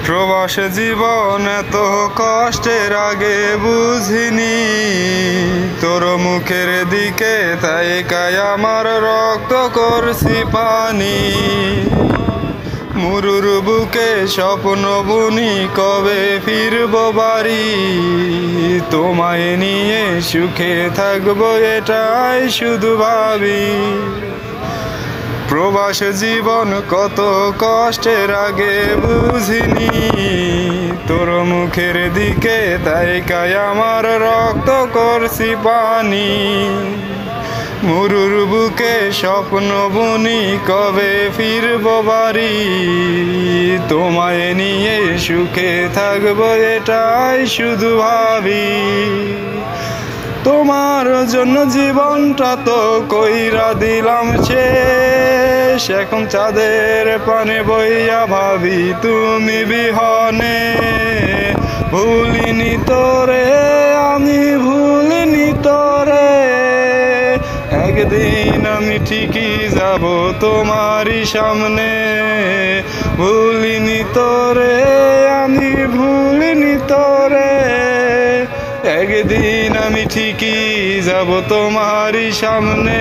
প্রবাস জীবন এত কষ্টের আগে বুঝিনি, তোর মুখের দিকে তাইকাই আমার রক্ত করছি পানি। মুরুর বুকে স্বপ্ন বুনি কবে ফিরব বাড়ি, তোমায় নিয়ে সুখে থাকবো এটাই শুধু ভাবি। প্রবাস জীবন কত কষ্টের আগে বুঝিনি, তোর মুখের দিকে তাইকাই আমার রক্ত করছি পানি। মুরুর বুকে স্বপ্ন বুনি কবে ফিরব বাড়ি, তোমায় নিয়ে সুখে থাকবো এটাই শুধু ভাবি। তোমার জন্য জীবনটা তো কইরা দিলাম শেষ, এখন চাঁদের পানে বইয়া ভাবি তুমি বিহনে। ভুলিনি তোরে আমি ভুলিনি তোরে, একদিন আমি ঠিকই যাব তোমারই সামনে। ভুলিনি তোরে আমি ভুলিনি তোরে, একদিন আমি ঠিকই যাব তোমারই সামনে।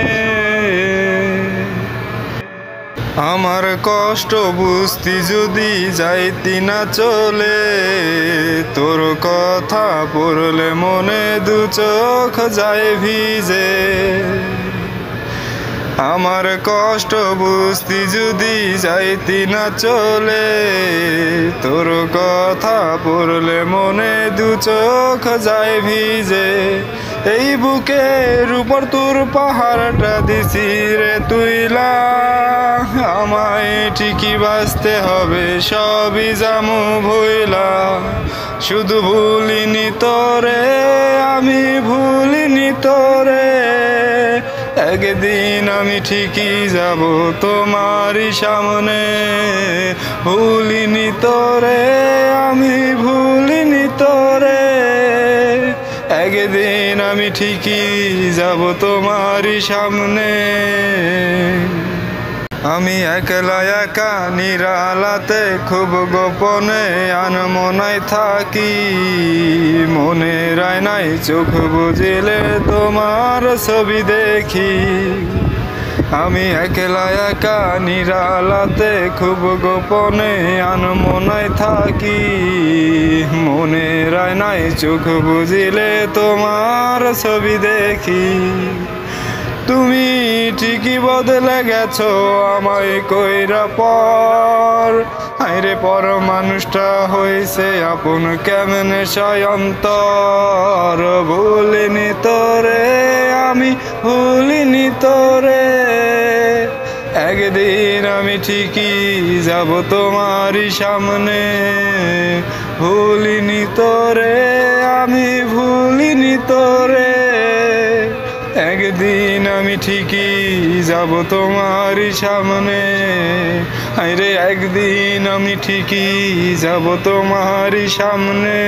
আমার কষ্ট বুঝতি যদি যাইতি না চলে, তোর কথা পড়লে মনে দু চোখ যায় ভিজে। আমার কষ্ট বুঝতি যদি যাইতি না চলে, তোর কথা পড়লে মনে দু চোখ যায় ভিজে। এই বুকের উপর তোর পাহাড়টা দিছি রে তুইলা, আমায় ঠিকই বাঁচতে হবে সবই জামু ভইলা। শুধু ভুলিনি তোরে আমি ভুলিনি তোরে, একদিন আমি ঠিকই যাব তোমারই সামনে। ভুলিনি তোরে আমি ভুলিনি তোরে, একদিন আমি ঠিকই যাব তোমারই সামনে। আমি একলা একা নিরালাতে খুব গোপনে আনমনায় থাকি, মনের আয়নায় চোখ বুঝিলে তোমার ছবি দেখি। আমি একলা একা নিরালাতে খুব গোপনে আনমনায় থাকি, মনের আয়নায় চোখ বুঝিলে তোমার ছবি দেখি। তুমি ঠিকই বদলে গেছো আমায় কইরা পর, আইরে পর মানুষটা হইছে আপন কেমনে সয়ন্তর। ভুলিনি তোরে আমি ভুলিনি তোরে, একদিন আমি ঠিকই যাব তোমারই সামনে। ভুলিনি তোরে আমি ভুলিনি তোরে, একদিন আমি ঠিকই যাব তোমারই সামনে। আরে একদিন আমি ঠিকই যাব তোমারই সামনে।